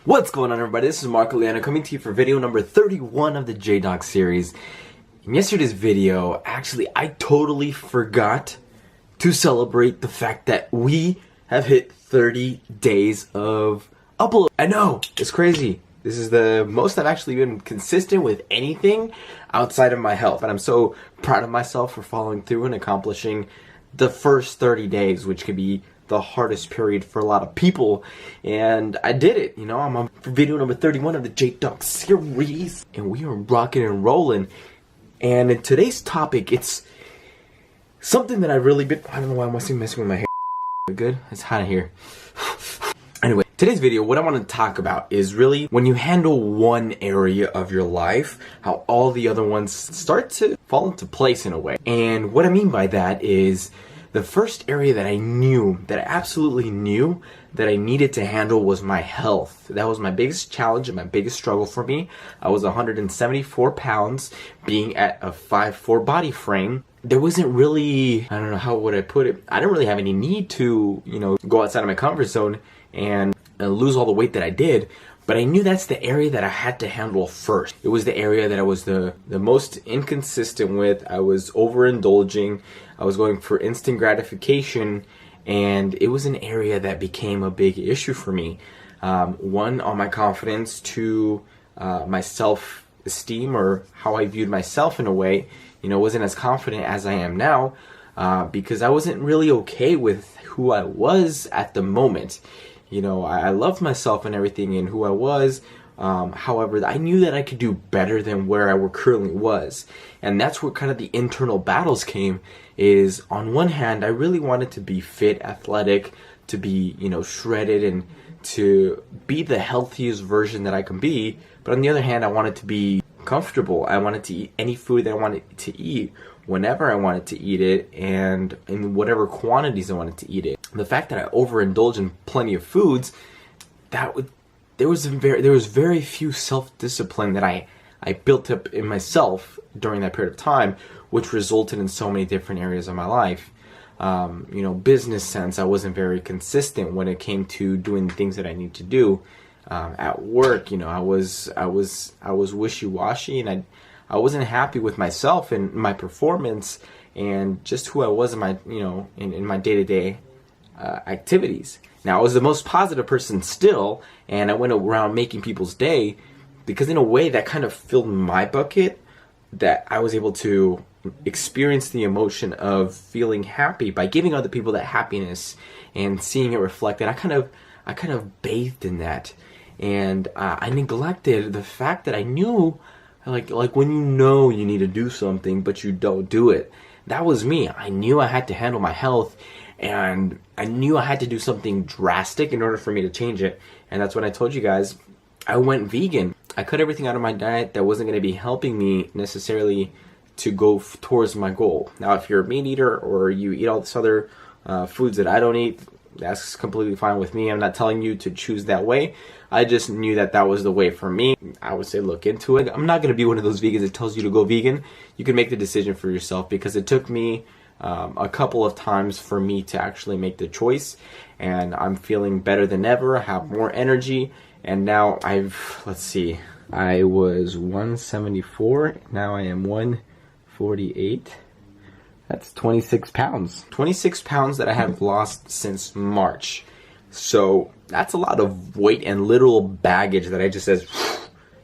What's going on, everybody? This is Mark Leano coming to you for video number 31 of the JDOC series. In yesterday's video, actually, I totally forgot to celebrate the fact that we have hit 30 days of upload. I know, it's crazy. This is the most I've actually been consistent with anything outside of my health. And I'm so proud of myself for following through and accomplishing the first 30 days, which could be the hardest period for a lot of people, and I did it. You know, I'm on video number 31 of the JDOC series, and we are rocking and rolling. And in today's topic, it's something that I've really been, I don't know why I'm messing with my hair. Good? It's hot in here. Anyway, today's video, what I want to talk about is really when you handle one area of your life, how all the other ones start to fall into place in a way. And what I mean by that is the first area that I knew, that I absolutely knew that I needed to handle was my health. That was my biggest challenge and my biggest struggle for me. I was 174 pounds, being at a 5'4" body frame. There wasn't really, I don't know, how would I put it? I didn't really have any need to, go outside of my comfort zone and lose all the weight that I did. But I knew that's the area that I had to handle first. It was the area that I was the most inconsistent with. I was overindulging. I was going for instant gratification. And it was an area that became a big issue for me. One, on my confidence, two, my self-esteem, or how I viewed myself in a way, wasn't as confident as I am now, because I wasn't really okay with who I was at the moment. I loved myself and everything and who I was. However, I knew that I could do better than where I currently was. And that's where kind of the internal battles came, is on one hand, I really wanted to be fit, athletic, to be, shredded, and to be the healthiest version that I can be. But on the other hand, I wanted to be comfortable. I wanted to eat any food that I wanted to eat, whenever I wanted to eat it, and in whatever quantities I wanted to eat it. The fact that I overindulge in plenty of foods, there was very few self-discipline that I built up in myself during that period of time, which resulted in so many different areas of my life. Business sense, I wasn't very consistent when it came to doing the things that I need to do. At work, I was wishy-washy, and I wasn't happy with myself and my performance and just who I was in my, in my day-to-day activities. Now, I was the most positive person still, and I went around making people's day, because in a way that kind of filled my bucket, that I was able to experience the emotion of feeling happy by giving other people that happiness and seeing it reflected. I kind of bathed in that, and I neglected the fact that I knew, like when you need to do something but you don't do it. That was me. I knew I had to handle my health, and I knew I had to do something drastic in order for me to change it. And that's when I told you guys I went vegan. I cut everything out of my diet that wasn't going to be helping me necessarily to go towards my goal. Now, if you're a meat eater or you eat all this other foods that I don't eat, that's completely fine with me. I'm not telling you to choose that way. I just knew that that was the way for me. I would say look into it. I'm not going to be one of those vegans that tells you to go vegan. You can make the decision for yourself, because it took me a couple of times for me to actually make the choice, and I'm feeling better than ever. I have more energy, and now I was 174, now I am 148. That's 26 pounds. 26 pounds that I have lost since March. So that's a lot of weight and literal baggage that I just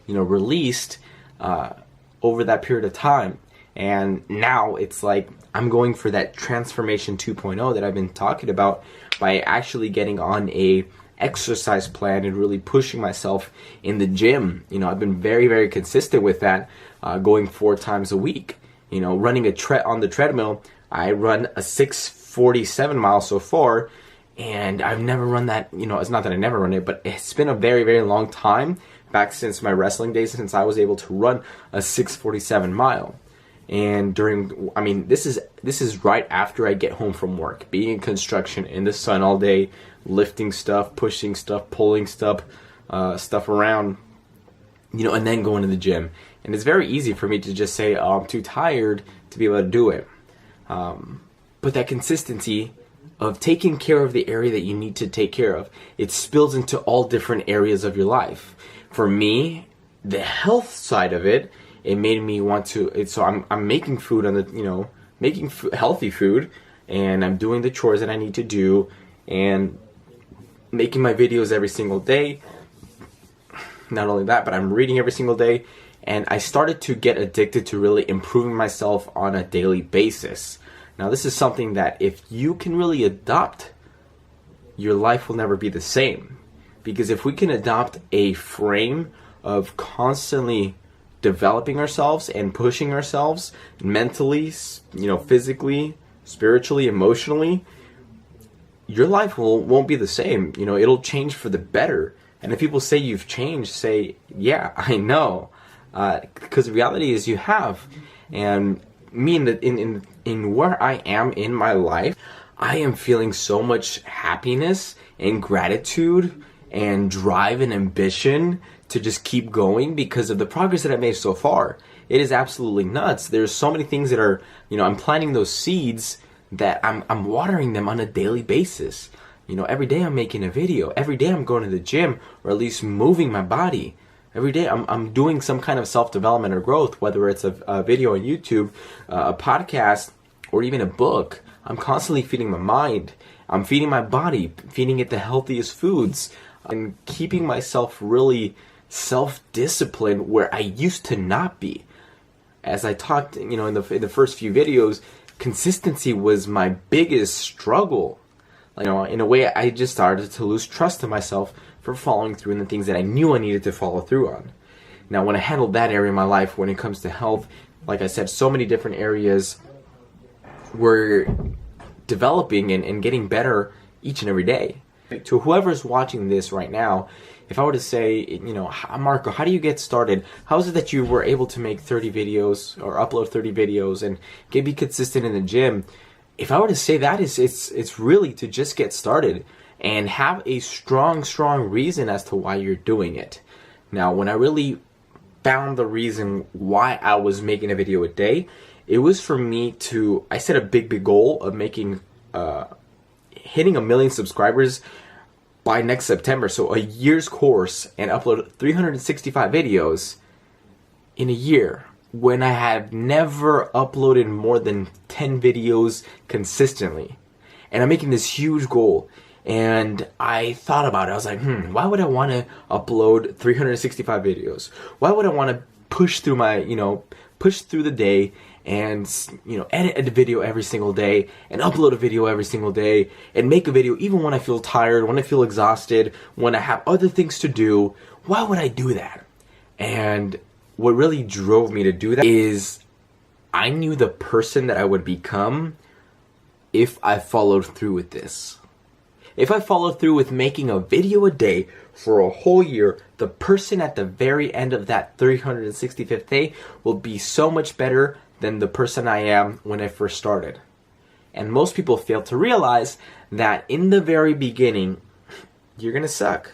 released over that period of time. And now it's like I'm going for that transformation 2.0 that I've been talking about, by actually getting on a exercise plan and really pushing myself in the gym. I've been very, very consistent with that, going 4 times a week. Running on the treadmill. I run a 647 miles so far, and I've never run that. It's not that I never run it, but it's been a very, very long time back since my wrestling days, since I was able to run a 647 mile. And this is right after I get home from work, being in construction in the sun all day, lifting stuff, pushing stuff, pulling stuff around, and then going to the gym. And it's very easy for me to just say, oh, I'm too tired to be able to do it. But that consistency of taking care of the area that you need to take care of, it spills into all different areas of your life. For me, the health side of it, it made me want to. So I'm making food on the making healthy food, and I'm doing the chores that I need to do, and making my videos every single day. Not only that, but I'm reading every single day, and I started to get addicted to really improving myself on a daily basis. Now, this is something that if you can really adopt, your life will never be the same. Because if we can adopt a frame of constantly developing ourselves and pushing ourselves mentally, physically, spiritually, emotionally, your life won't be the same. It'll change for the better. And if people say you've changed, say, yeah, I know. Because the reality is you have. And me in where I am in my life, I am feeling so much happiness and gratitude and drive and ambition to just keep going because of the progress that I've made so far. It is absolutely nuts. There's so many things that are, I'm planting those seeds that I'm watering them on a daily basis. Every day I'm making a video. Every day I'm going to the gym, or at least moving my body. Every day I'm doing some kind of self-development or growth, whether it's a video on YouTube, a podcast, or even a book. I'm constantly feeding my mind. I'm feeding my body, feeding it the healthiest foods, and keeping myself really self-disciplined where I used to not be. As I talked, in the first few videos, consistency was my biggest struggle. In a way, I just started to lose trust in myself for following through in the things that I knew I needed to follow through on. Now, when I handled that area of my life, when it comes to health, like I said, so many different areas were developing and getting better each and every day. To whoever's watching this right now, if I were to say, Marco, how do you get started? How is it that you were able to make 30 videos or upload 30 videos and be consistent in the gym? If I were to say that, it's really to just get started and have a strong reason as to why you're doing it. Now, when I really found the reason why I was making a video a day, it was for me I set a big goal of making, hitting 1 million subscribers by next September. So a year's course, and upload 365 videos in a year, when I had never uploaded more than 10 videos consistently. And I'm making this huge goal. And I thought about it. I was like, why would I want to upload 365 videos? Why would I want to push through push through the day and, edit a video every single day and upload a video every single day and make a video even when I feel tired, when I feel exhausted, when I have other things to do? Why would I do that? And what really drove me to do that is I knew the person that I would become if I followed through with this. If I followed through with making a video a day for a whole year, the person at the very end of that 365th day will be so much better than the person I am when I first started. And most people fail to realize that in the very beginning, you're going to suck.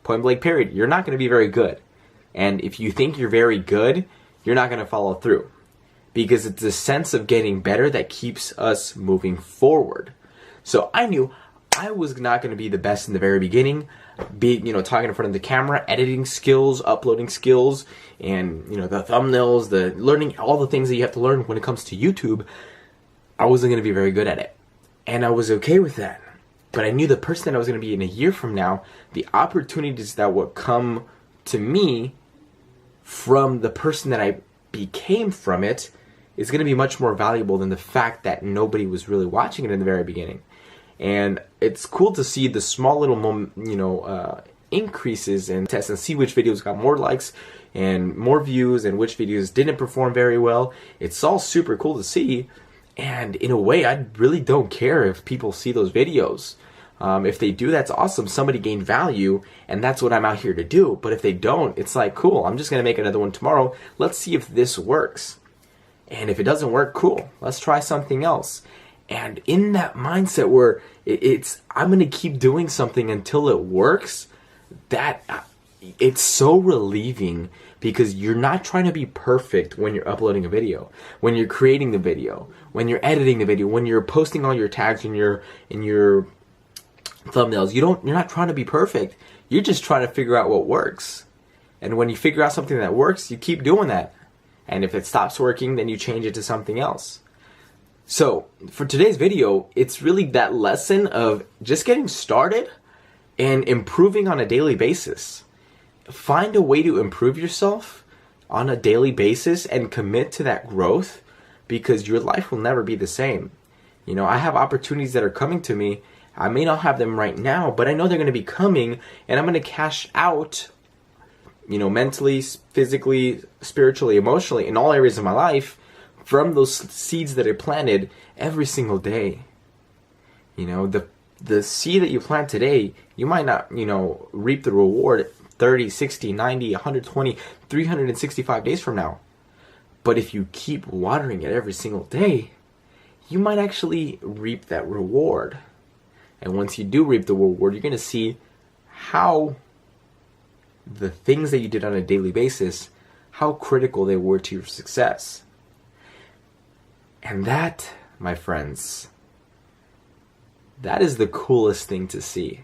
Point blank period. You're not going to be very good. And if you think you're very good, you're not going to follow through. Because it's a sense of getting better that keeps us moving forward. So I knew I was not going to be the best in the very beginning. Talking in front of the camera, editing skills, uploading skills, and, the thumbnails, the learning, all the things that you have to learn when it comes to YouTube. I wasn't going to be very good at it. And I was okay with that. But I knew the person that I was going to be in a year from now, the opportunities that would come to me from the person that I became from it is going to be much more valuable than the fact that nobody was really watching it in the very beginning. And it's cool to see the small little, increases in tests and see which videos got more likes and more views and which videos didn't perform very well. It's all super cool to see. And in a way, I really don't care if people see those videos. If they do, that's awesome. Somebody gained value, and that's what I'm out here to do. But if they don't, it's like, cool, I'm just going to make another one tomorrow. Let's see if this works. And if it doesn't work, cool, let's try something else. And in that mindset where I'm going to keep doing something until it works, that it's so relieving because you're not trying to be perfect when you're uploading a video, when you're creating the video, when you're editing the video, when you're posting all your tags in your thumbnails. You're not trying to be perfect. You're just trying to figure out what works. And when you figure out something that works, you keep doing that. And if it stops working, then you change it to something else. So for today's video, it's really that lesson of just getting started and improving on a daily basis. Find a way to improve yourself on a daily basis and commit to that growth, because your life will never be the same. You know, I have opportunities that are coming to me. I may not have them right now, but I know they're going to be coming, and I'm going to cash out, you know, mentally, physically, spiritually, emotionally, in all areas of my life from those seeds that I planted every single day. You know, the seed that you plant today, you might not, you know, reap the reward 30, 60, 90, 120, 365 days from now. But if you keep watering it every single day, you might actually reap that reward. And once you do reap the reward, you're going to see how the things that you did on a daily basis, how critical they were to your success. And that, my friends, that is the coolest thing to see,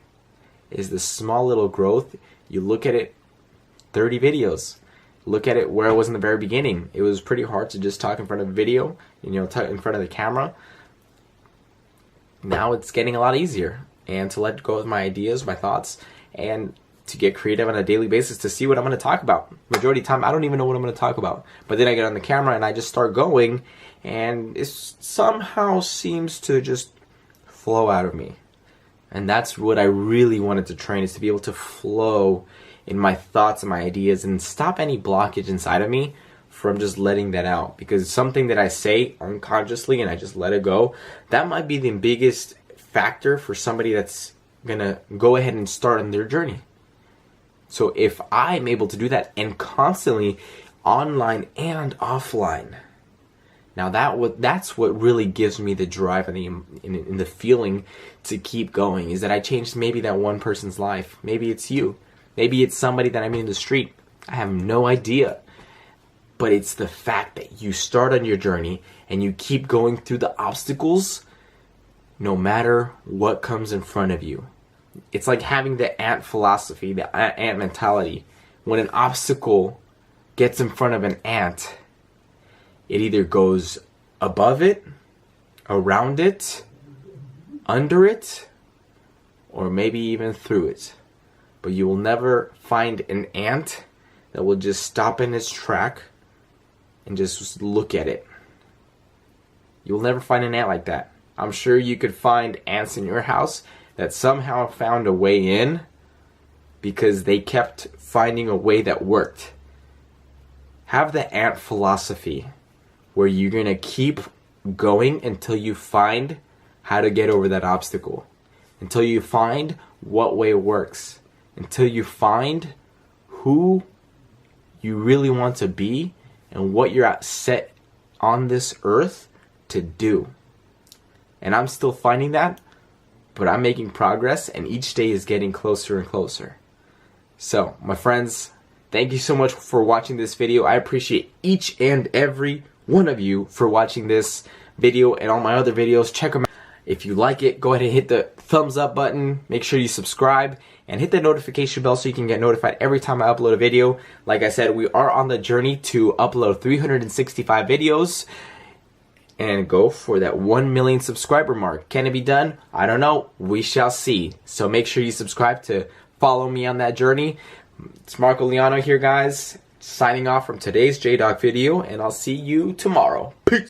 is the small little growth. You look at it, 30 videos. Look at it where I was in the very beginning. It was pretty hard to just talk in front of a video, you know, talk in front of the camera. Now it's getting a lot easier, and to let go of my ideas, my thoughts, and to get creative on a daily basis to see what I'm going to talk about. Majority of the time, I don't even know what I'm going to talk about. But then I get on the camera and I just start going, and it somehow seems to just flow out of me. And that's what I really wanted to train, is to be able to flow in my thoughts and my ideas and stop any blockage inside of me from just letting that out. Because something that I say unconsciously and I just let it go, that might be the biggest factor for somebody that's gonna go ahead and start on their journey. So if I'm able to do that, and constantly online and offline, now that's what really gives me the drive and the feeling to keep going, is that I changed maybe that one person's life. Maybe it's you. Maybe it's somebody that I meet in the street. I have no idea. But it's the fact that you start on your journey and you keep going through the obstacles no matter what comes in front of you. It's like having the ant philosophy, the ant mentality. When an obstacle gets in front of an ant, it either goes above it, around it, under it, or maybe even through it. But you will never find an ant that will just stop in its track and just look at it. You'll never find an ant like that. I'm sure you could find ants in your house that somehow found a way in because they kept finding a way that worked. Have the ant philosophy where you're going to keep going until you find how to get over that obstacle, until you find what way works, until you find who you really want to be and what you're set on this earth to do. And I'm still finding that, but I'm making progress, and each day is getting closer and closer. So, my friends, thank you so much for watching this video. I appreciate each and every one of you for watching this video and all my other videos. Check them out. If you like it, go ahead and hit the thumbs up button. Make sure you subscribe and hit the notification bell so you can get notified every time I upload a video. Like I said, we are on the journey to upload 365 videos and go for that 1 million subscriber mark. Can it be done? I don't know. We shall see. So make sure you subscribe to follow me on that journey. It's Marco Liano here, guys, signing off from today's JDOC video, and I'll see you tomorrow. Peace.